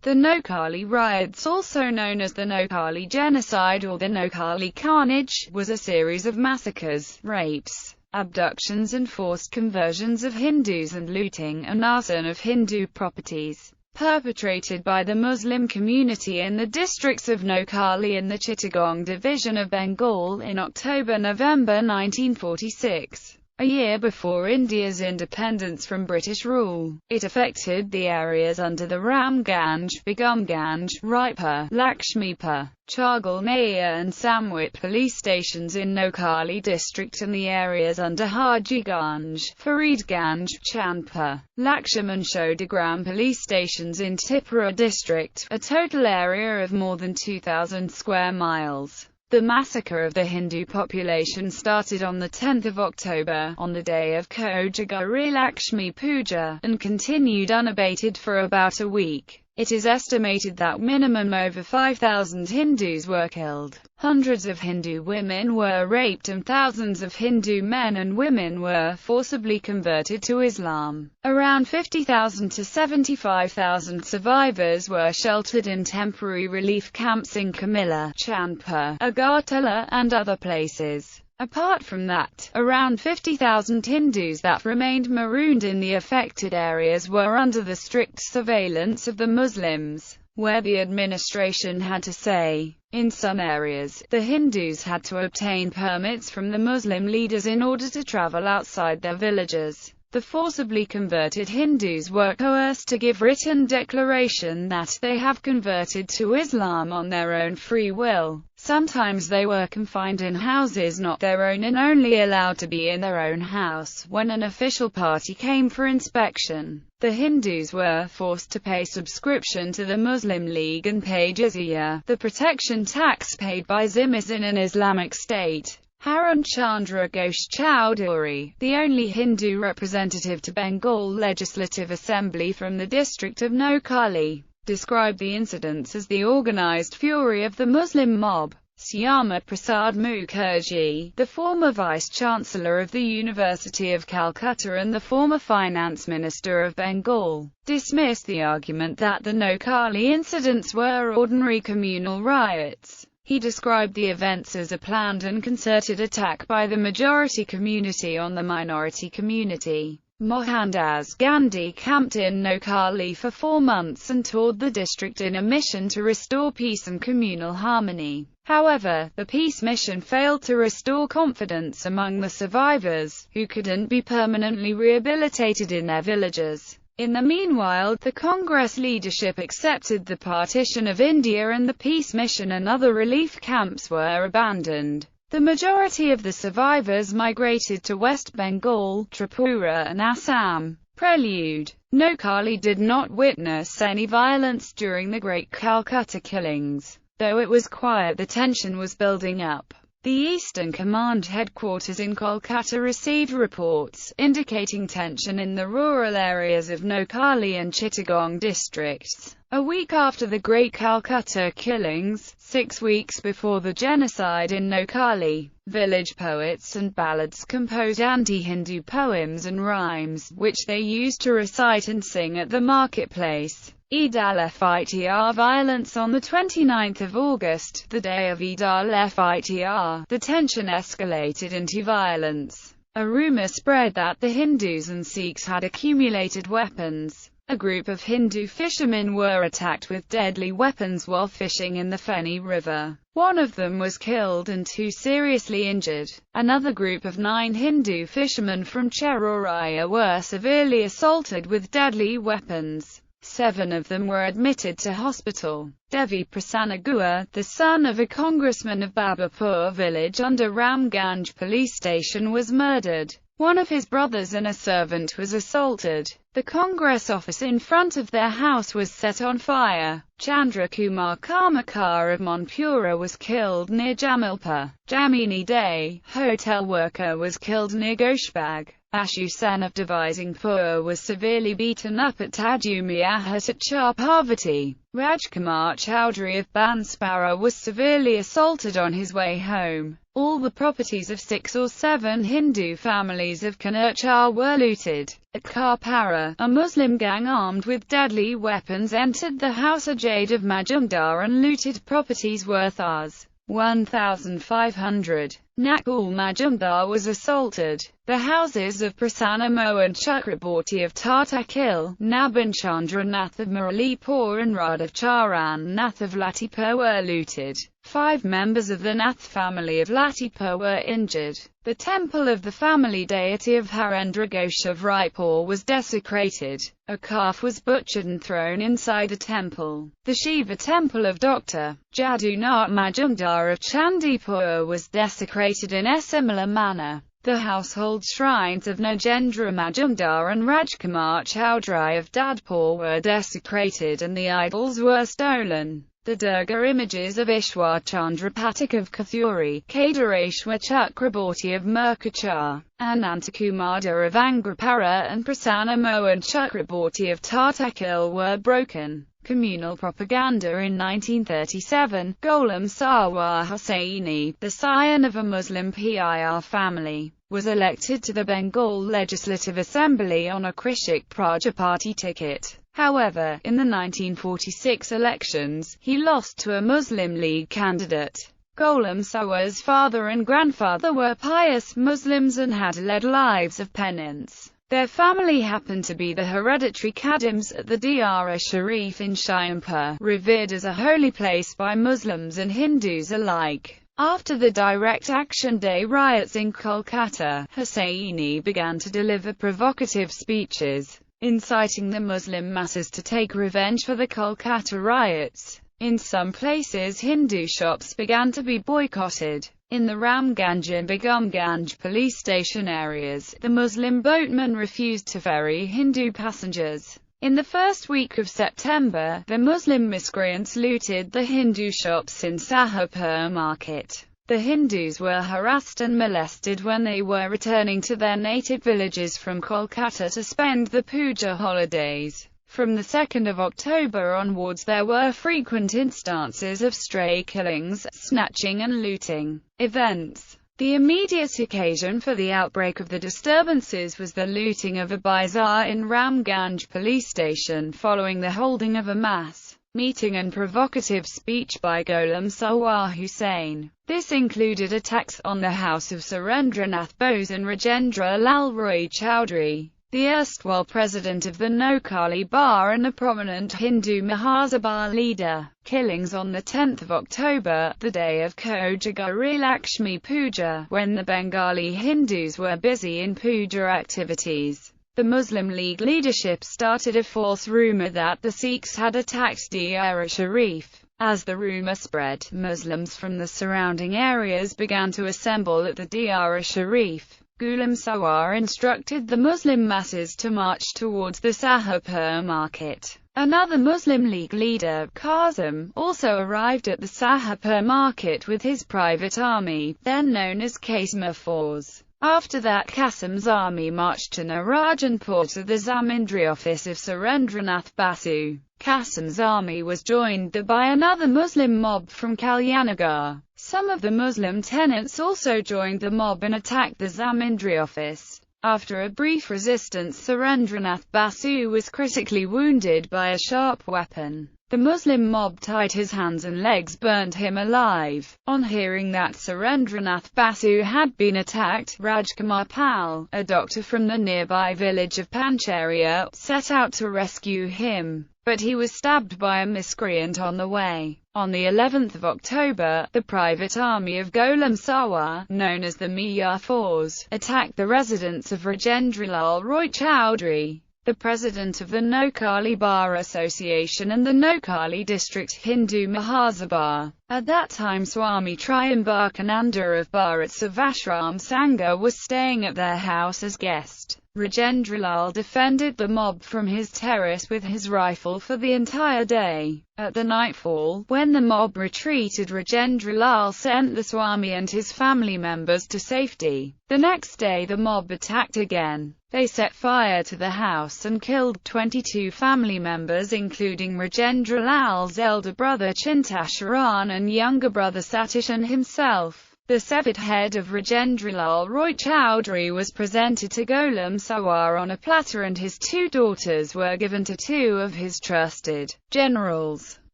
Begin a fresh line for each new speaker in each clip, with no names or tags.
The Noakhali riots, also known as the Noakhali genocide or the Noakhali carnage, was a series of massacres, rapes, abductions and forced conversions of Hindus and looting and arson of Hindu properties, perpetrated by the Muslim community in the districts of Noakhali and the Chittagong division of Bengal in October-November 1946. A year before India's independence from British rule, it affected the areas under the Ramganj, Begumganj, Raipur, Lakshmipur, Chargalnaya and Samwit police stations in Noakhali district and the areas under Hajiganj, Faridganj, Chandpur, Laksham and Shodagram police stations in Tipura district, a total area of more than 2,000 square miles. The massacre of the Hindu population started on 10 October, on the day of Kojagari Lakshmi Puja, and continued unabated for about a week. It is estimated that minimum over 5,000 Hindus were killed. Hundreds of Hindu women were raped and thousands of Hindu men and women were forcibly converted to Islam. Around 50,000 to 75,000 survivors were sheltered in temporary relief camps in Kamilla, Chandpur, Agartala, and other places. Apart from that, around 50,000 Hindus that remained marooned in the affected areas were under the strict surveillance of the Muslims, where the administration had to say. In some areas, the Hindus had to obtain permits from the Muslim leaders in order to travel outside their villages. The forcibly converted Hindus were coerced to give written declaration that they have converted to Islam on their own free will. Sometimes they were confined in houses not their own and only allowed to be in their own house when an official party came for inspection. The Hindus were forced to pay subscription to the Muslim League and pay jizya, the protection tax paid by Zimmis in an Islamic state. Harun Chandra Ghosh Chowdhury, the only Hindu representative to Bengal Legislative Assembly from the district of Noakhali, described the incidents as the organized fury of the Muslim mob. Syama Prasad Mukherjee, the former vice-chancellor of the University of Calcutta and the former finance minister of Bengal, dismissed the argument that the Noakhali incidents were ordinary communal riots. He described the events as a planned and concerted attack by the majority community on the minority community. Mohandas Gandhi camped in Noakhali for 4 months and toured the district in a mission to restore peace and communal harmony. However, the peace mission failed to restore confidence among the survivors, who couldn't be permanently rehabilitated in their villages. In the meanwhile, the Congress leadership accepted the partition of India and the peace mission and other relief camps were abandoned. The majority of the survivors migrated to West Bengal, Tripura and Assam. Prelude. Noakhali did not witness any violence during the Great Calcutta killings. Though it was quiet, the tension was building up. The Eastern Command headquarters in Kolkata received reports indicating tension in the rural areas of Noakhali and Chittagong districts. A week after the Great Calcutta killings, 6 weeks before the genocide in Noakhali, village poets and ballads composed anti-Hindu poems and rhymes, which they used to recite and sing at the marketplace. Eid al-Fitr violence. On 29 August, the day of Eid al-Fitr, the tension escalated into violence. A rumor spread that the Hindus and Sikhs had accumulated weapons. A group of Hindu fishermen were attacked with deadly weapons while fishing in the Feni River. One of them was killed and 2 seriously injured. Another group of 9 Hindu fishermen from Cheroraya were severely assaulted with deadly weapons. 7 of them were admitted to hospital. Devi Prasanna Guha, the son of a congressman of Babapur village under Ramganj police station, was murdered. One of his brothers and a servant was assaulted. The Congress office in front of their house was set on fire. Chandra Kumar Karmakar of Manpura was killed near Jamalpur. Jamini Day, hotel worker, was killed near Ghoshbag. Ashu Sen of Devisingpur was severely beaten up at Tadumiahat at Chhaparvati. Rajkumar Chowdhury of Banswara was severely assaulted on his way home. All the properties of 6 or 7 Hindu families of Kanachar were looted. At Karpara, a Muslim gang armed with deadly weapons entered the house Ajade of Majumdar and looted properties worth Rs. 1,500. Nakul Majumdar was assaulted. The houses of Prasanna Mohan Chakraborty of Tatakil, Nabin Chandranath of Muralipur and Radhav Charan Nath of Latipur were looted. 5 members of the Nath family of Latipur were injured. The temple of the family deity of Harendra Ghosh of Raipur was desecrated. A calf was butchered and thrown inside the temple. The Shiva temple of Dr. Jadunath Majumdar of Chandipur was desecrated in a similar manner. The household shrines of Nagendra Majumdar and Rajkumar Chowdhury of Dadpur were desecrated and the idols were stolen. The Durga images of Ishwar Chandra Pathak of Kathuri, Kedareshwar Chakraborty of Murkachar, Anantakumar of Angrapara and Prasanna Mohan Chakraborty of Tatakil were broken. Communal propaganda. In 1937, Ghulam Sarwar Hossaini, the scion of a Muslim PIR family, was elected to the Bengal Legislative Assembly on a Krishik Prajapati ticket. However, in the 1946 elections, he lost to a Muslim League candidate. Ghulam Sarwar's father and grandfather were pious Muslims and had led lives of penance. Their family happened to be the hereditary Khadims at the Dara Sharif in Shyampur, revered as a holy place by Muslims and Hindus alike. After the Direct Action Day riots in Kolkata, Hossaini began to deliver provocative speeches, inciting the Muslim masses to take revenge for the Kolkata riots. In some places Hindu shops began to be boycotted. In the Ramganj and Begumganj police station areas, the Muslim boatmen refused to ferry Hindu passengers. In the first week of September, the Muslim miscreants looted the Hindu shops in Sahapur market. The Hindus were harassed and molested when they were returning to their native villages from Kolkata to spend the puja holidays. From the 2nd of October onwards there were frequent instances of stray killings, snatching and looting. Events. The immediate occasion for the outbreak of the disturbances was the looting of a bazaar in Ramganj police station following the holding of a mass meeting and provocative speech by Ghulam Sarwar Hussain. This included attacks on the house of Surendranath Bose and Rajendra Lal Roy Chowdhury, the erstwhile president of the Noakhali Bar and a prominent Hindu Mahasabha leader. Killings on the 10th of October, the day of Kojagari Lakshmi Puja, when the Bengali Hindus were busy in puja activities. The Muslim League leadership started a false rumor that the Sikhs had attacked Dara Sharif. As the rumor spread, Muslims from the surrounding areas began to assemble at the Dara Sharif. Ghulam Sarwar instructed the Muslim masses to march towards the Sahapur market. Another Muslim League leader, Qasim, also arrived at the Sahapur market with his private army, then known as Kasima Force. After that, Qasim's army marched to Narayanpur to the Zamindari office of Surendranath Basu. Qasim's army was joined there by another Muslim mob from Kalyanagar. Some of the Muslim tenants also joined the mob and attacked the Zamindari office. After a brief resistance, Surendranath Basu was critically wounded by a sharp weapon. The Muslim mob tied his hands and legs, burned him alive. On hearing that Surendranath Basu had been attacked, Rajkumar Pal, a doctor from the nearby village of Pancharia, set out to rescue him, but he was stabbed by a miscreant on the way. On the 11th of October, the private army of Ghulam Sarwar, known as the Miya Force, attacked the residence of Rajendra Lal Roy Chowdhury, the president of the Noakhali Bar Association and the Noakhali District Hindu Mahasabha. At that time Swami Triambakananda of Bharat Savashram Sangha was staying at their house as guest. Rajendralal defended the mob from his terrace with his rifle for the entire day. At the nightfall, when the mob retreated, Rajendralal sent the Swami and his family members to safety. The next day the mob attacked again. They set fire to the house and killed 22 family members, including Rajendralal's elder brother Chintasharan and younger brother Satishan himself. The severed head of Rajendralal Roy Chowdhury was presented to Ghulam Sawar on a platter, and his 2 daughters were given to 2 of his trusted generals.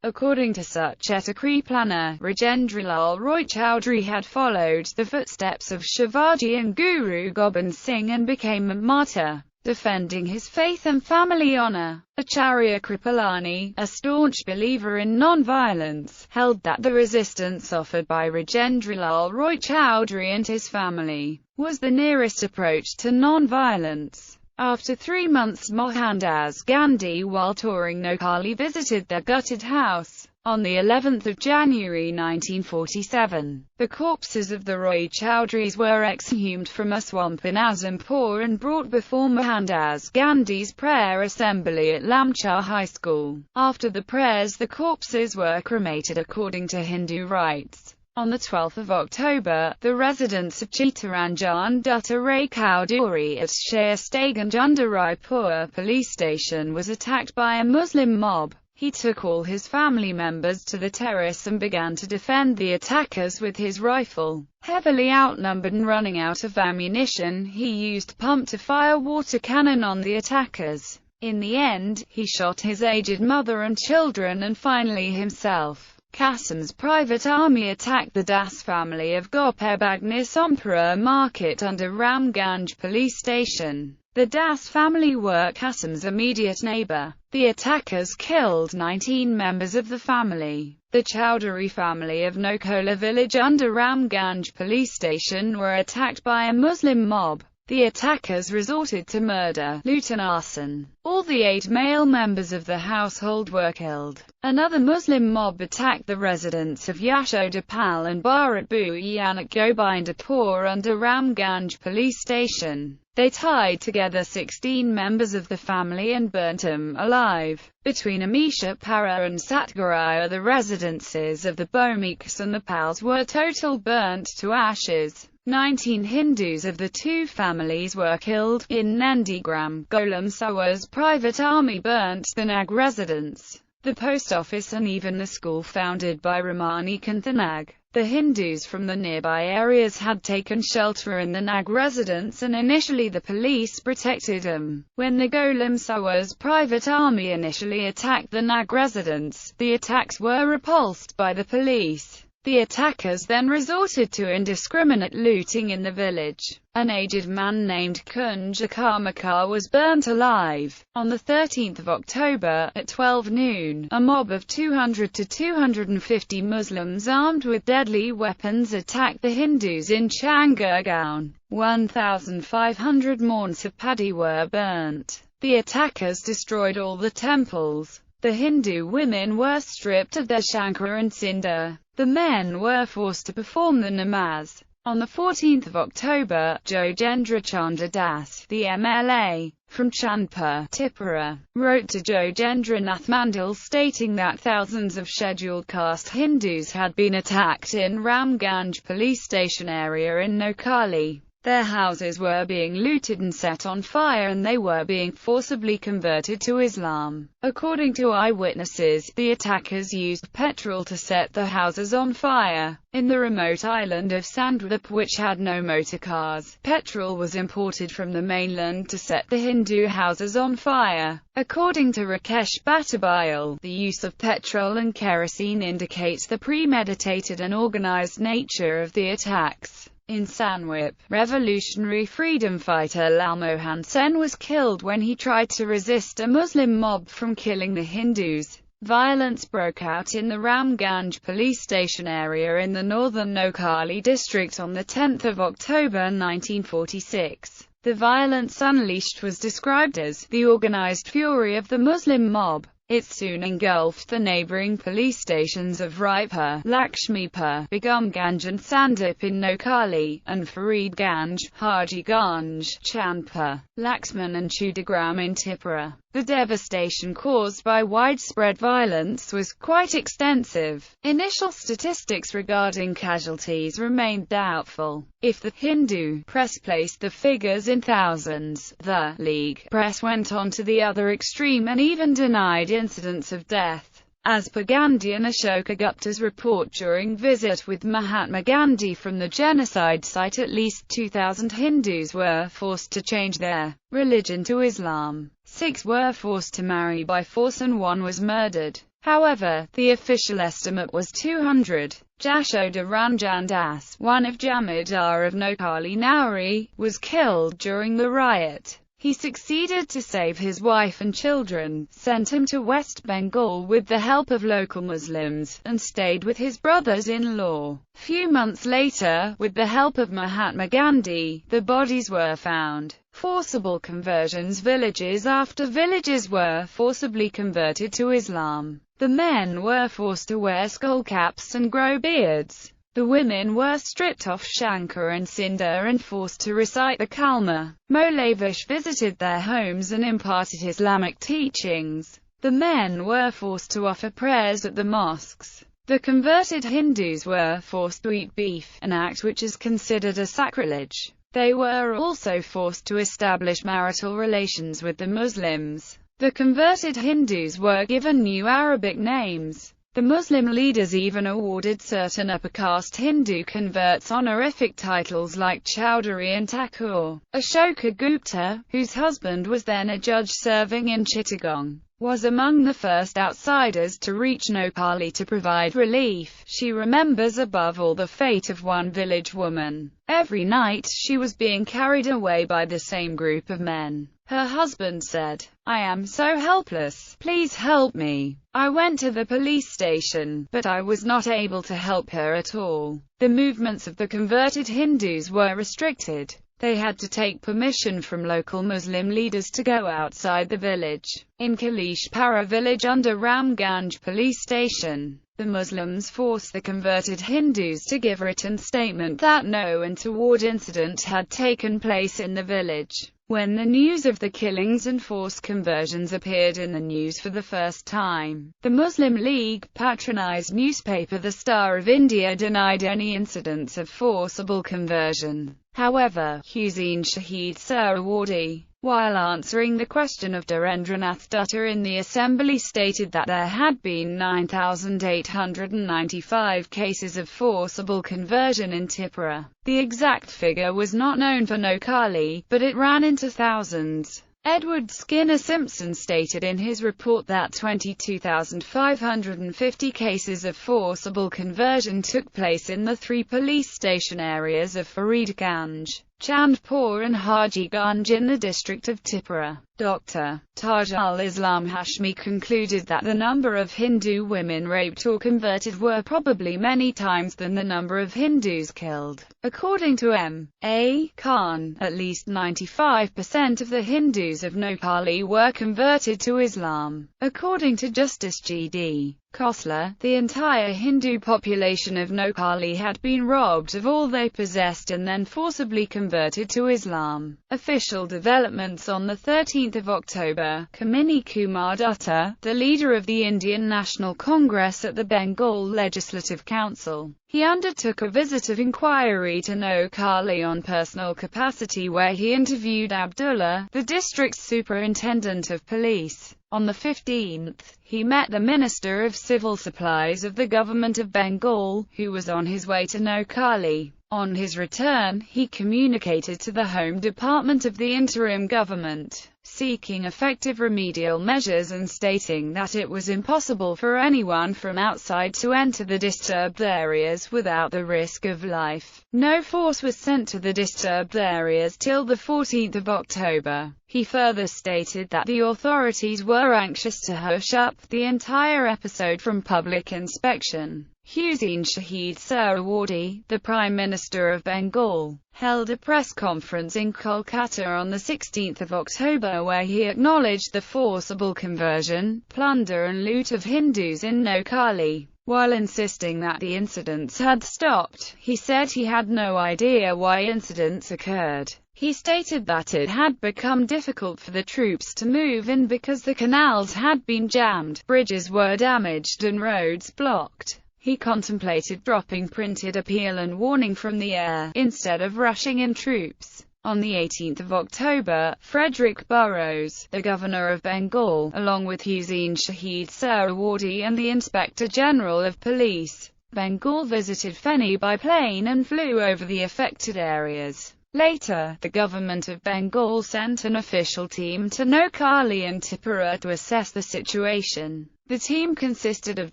According to Suchet planner, Rajendralal Roy Chowdhury had followed the footsteps of Shivaji and Guru Gobind Singh and became a martyr, defending his faith and family honour. Acharya Kripalani, a staunch believer in non-violence, held that the resistance offered by Rajendralal Roy Chowdhury and his family was the nearest approach to non-violence. After 3 months, Mohandas Gandhi, while touring Noakhali, visited their gutted house. On the 11th of January 1947, the corpses of the Roy Chowdhurys were exhumed from a swamp in Azampur and brought before Mohandas Gandhi's prayer assembly at Lamchar High School. After the prayers, the corpses were cremated according to Hindu rites. On the 12th of October, the residence of Chittaranjan Dutta Ray Chowdhury at Shayastaganj under Raipur police station was attacked by a Muslim mob. He took all his family members to the terrace and began to defend the attackers with his rifle. Heavily outnumbered and running out of ammunition, he used pump-to-fire water cannon on the attackers. In the end, he shot his aged mother and children and finally himself. Qasim's private army attacked the Das family of Goperbag near Sompura Market under Ramganj police station. The Das family were Qasim's immediate neighbor. The attackers killed 19 members of the family. The Chowdhury family of Noakhali village under Ramganj police station were attacked by a Muslim mob. The attackers resorted to murder, loot and arson. All the 8 male members of the household were killed. Another Muslim mob attacked the residents of Yashodapal and Bharat Bhuyan at Gobindapur under Ramganj police station. They tied together 16 members of the family and burnt them alive. Between Amisha Para and Satgaraya, the residences of the Bhomikas and the Pals were total burnt to ashes. 19 Hindus of the 2 families were killed. In Nandigram, Ghulam Sawar's private army burnt the Nag residence, the post office and even the school founded by Ramani Nag. The Hindus from the nearby areas had taken shelter in the Nag residence and initially the police protected them. When the Ghulam Sawar's private army initially attacked the Nag residence, the attacks were repulsed by the police. The attackers then resorted to indiscriminate looting in the village. An aged man named Kunja Karmakar was burnt alive. On the 13th of October, at 12 noon, a mob of 200 to 250 Muslims armed with deadly weapons attacked the Hindus in Changargaon. 1,500 mounds of paddy were burnt. The attackers destroyed all the temples. The Hindu women were stripped of their shankar and sindoor. The men were forced to perform the namaz. On the 14th of October, Jojendra Chandra Das, the MLA, from Chandpur, Tripura, wrote to Jojendra Nath Mandal stating that thousands of scheduled caste Hindus had been attacked in Ramganj police station area in Noakhali. Their houses were being looted and set on fire and they were being forcibly converted to Islam. According to eyewitnesses, the attackers used petrol to set the houses on fire. In the remote island of Sandwip, which had no motor cars, petrol was imported from the mainland to set the Hindu houses on fire. According to Rakesh Bhattabayal, the use of petrol and kerosene indicates the premeditated and organized nature of the attacks. In Sanwip, revolutionary freedom fighter Lalmohan Sen was killed when he tried to resist a Muslim mob from killing the Hindus. Violence broke out in the Ramganj police station area in the northern Noakhali district on 10 October 1946. The violence unleashed was described as the organized fury of the Muslim mob. It soon engulfed the neighbouring police stations of Raipur, Lakshmipur, Begumganj and Sandip in Noakhali, and Faridganj, Hajiganj, Chandpur, Laxman and Chudagram in Tripura. The devastation caused by widespread violence was quite extensive. Initial statistics regarding casualties remained doubtful. If the Hindu press placed the figures in thousands, the League press went on to the other extreme and even denied incidents of death. As per Gandhi and Ashoka Gupta's report during visit with Mahatma Gandhi from the genocide site, at least 2,000 Hindus were forced to change their religion to Islam. 6 were forced to marry by force and 1 was murdered. However, the official estimate was 200. Jashoda Ranjan Das, one of Jamidar of Noakhali Nauri, was killed during the riot. He succeeded to save his wife and children, sent him to West Bengal with the help of local Muslims, and stayed with his brothers-in-law. Few months later, with the help of Mahatma Gandhi, the bodies were found. Forcible conversions. Villages after villages were forcibly converted to Islam. The men were forced to wear skull caps and grow beards. The women were stripped of Shankar and Cinder and forced to recite the Kalma. Molavish visited their homes and imparted Islamic teachings. The men were forced to offer prayers at the mosques. The converted Hindus were forced to eat beef, an act which is considered a sacrilege. They were also forced to establish marital relations with the Muslims. The converted Hindus were given new Arabic names. The Muslim leaders even awarded certain upper-caste Hindu converts honorific titles like Chowdhury and Thakur. Ashoka Gupta, whose husband was then a judge serving in Chittagong, was among the first outsiders to reach Noakhali to provide relief. She remembers above all the fate of one village woman. Every night she was being carried away by the same group of men. Her husband said, "I am so helpless. Please help me." I went to the police station, but I was not able to help her at all. The movements of the converted Hindus were restricted. They had to take permission from local Muslim leaders to go outside the village. In Kalishpara village under Ramganj police station, the Muslims forced the converted Hindus to give a written statement that no untoward incident had taken place in the village. When the news of the killings and forced conversions appeared in the news for the first time, the Muslim League patronized newspaper The Star of India denied any incidents of forcible conversion. However, Hussain Shahid Suhrawardy, while answering the question of Dharendranath Dutta in the assembly, stated that there had been 9,895 cases of forcible conversion in Tripura. The exact figure was not known for Noakhali, but it ran into thousands. Edward Skinner Simpson stated in his report that 22,550 cases of forcible conversion took place in the 3 police station areas of Faridganj, Chandpur and Hajiganj in the district of Tripura. Dr. Tajul Islam Hashmi concluded that the number of Hindu women raped or converted were probably many times than the number of Hindus killed. According to M. A. Khan, at least 95% of the Hindus of Noakhali were converted to Islam. According to Justice G. D. Khosla, the entire Hindu population of Noakhali had been robbed of all they possessed and then forcibly converted to Islam. Official developments. On the 13th of October, Kamini Kumar Dutta, the leader of the Indian National Congress at the Bengal Legislative Council, he undertook a visit of inquiry to Noakhali on personal capacity where he interviewed Abdullah, the district's superintendent of police. On the 15th, he met the Minister of Civil Supplies of the Government of Bengal, who was on his way to Noakhali. On his return, he communicated to the Home Department of the interim government, seeking effective remedial measures and stating that it was impossible for anyone from outside to enter the disturbed areas without the risk of life. No force was sent to the disturbed areas till the 14th of October. He further stated that the authorities were anxious to hush up the entire episode from public inspection. Hussein Shahid Suhrawardy, the Prime Minister of Bengal, held a press conference in Kolkata on 16 October where he acknowledged the forcible conversion, plunder and loot of Hindus in Noakhali. While insisting that the incidents had stopped, he said he had no idea why incidents occurred. He stated that it had become difficult for the troops to move in because the canals had been jammed, bridges were damaged and roads blocked. He contemplated dropping printed appeal and warning from the air, instead of rushing in troops. On 18 October, Frederick Burrows, the Governor of Bengal, along with Hussein Shahid Suhrawardy and the Inspector General of Police, Bengal visited Feni by plane and flew over the affected areas. Later, the government of Bengal sent an official team to Noakhali and Tripura to assess the situation. The team consisted of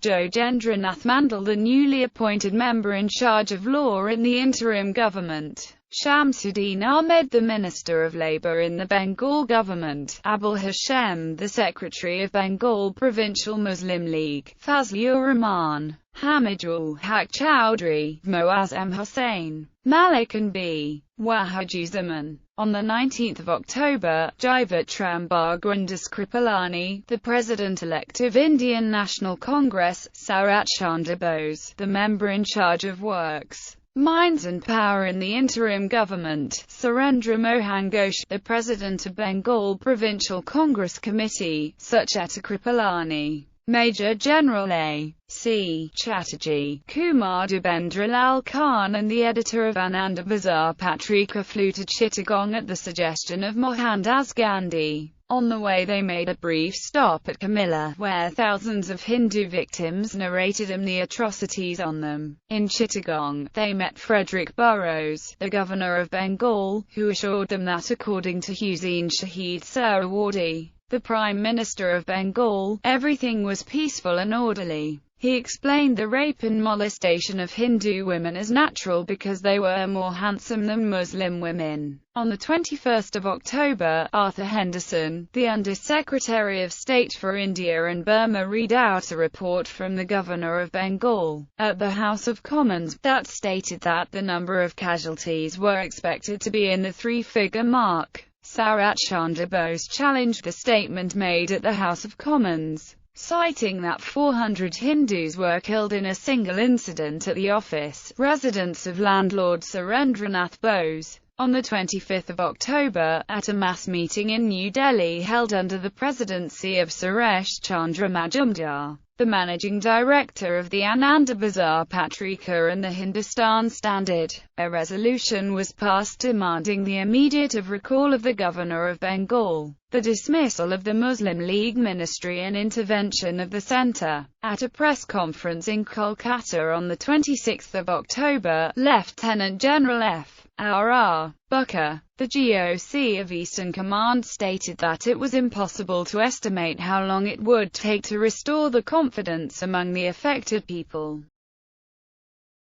Jogendranath Mandal, the newly appointed member in charge of law in the interim government, Shamsuddin Ahmed, the Minister of Labour in the Bengal government, Abul Hashem, the Secretary of Bengal Provincial Muslim League, Fazlur Rahman, Hamidul Haq Chowdhury, Moazzam Hussain, Malik and B. Wahiduzzaman. On 19 October, Jaivat Rambagundas Kripalani, the President-elect of Indian National Congress, Sarat Chandra Bose, the member in charge of Works, Mines and Power in the interim government, Surendra Mohan Ghosh, the President of Bengal Provincial Congress Committee, Sucheta Kripalani, Major General A. C. Chatterjee, Kumar Debendra Lal Khan and the editor of Ananda Bazar Patrika flew to Chittagong at the suggestion of Mohandas Gandhi. On the way they made a brief stop at Kamilla, where thousands of Hindu victims narrated him the atrocities on them. In Chittagong, they met Frederick Burrows, the Governor of Bengal, who assured them that according to Hussein Shahid Suhrawardy, the Prime Minister of Bengal, everything was peaceful and orderly. He explained the rape and molestation of Hindu women as natural because they were more handsome than Muslim women. On 21 October, Arthur Henderson, the Under-Secretary of State for India and Burma, read out a report from the Governor of Bengal at the House of Commons that stated that the number of casualties were expected to be in the three-figure mark. Sarat Chandra Bose challenged the statement made at the House of Commons, citing that 400 Hindus were killed in a single incident at the office, residence of landlord Surendranath Bose. On 25 October, at a mass meeting in New Delhi held under the presidency of Suresh Chandra Majumdar, the managing director of the Ananda Bazar Patrika and the Hindustan Standard, a resolution was passed demanding the immediate recall of the Governor of Bengal, the dismissal of the Muslim League ministry and intervention of the centre. At a press conference in Kolkata on 26 October, Lieutenant General F. R.R. Bucker, the GOC of Eastern Command, stated that it was impossible to estimate how long it would take to restore the confidence among the affected people.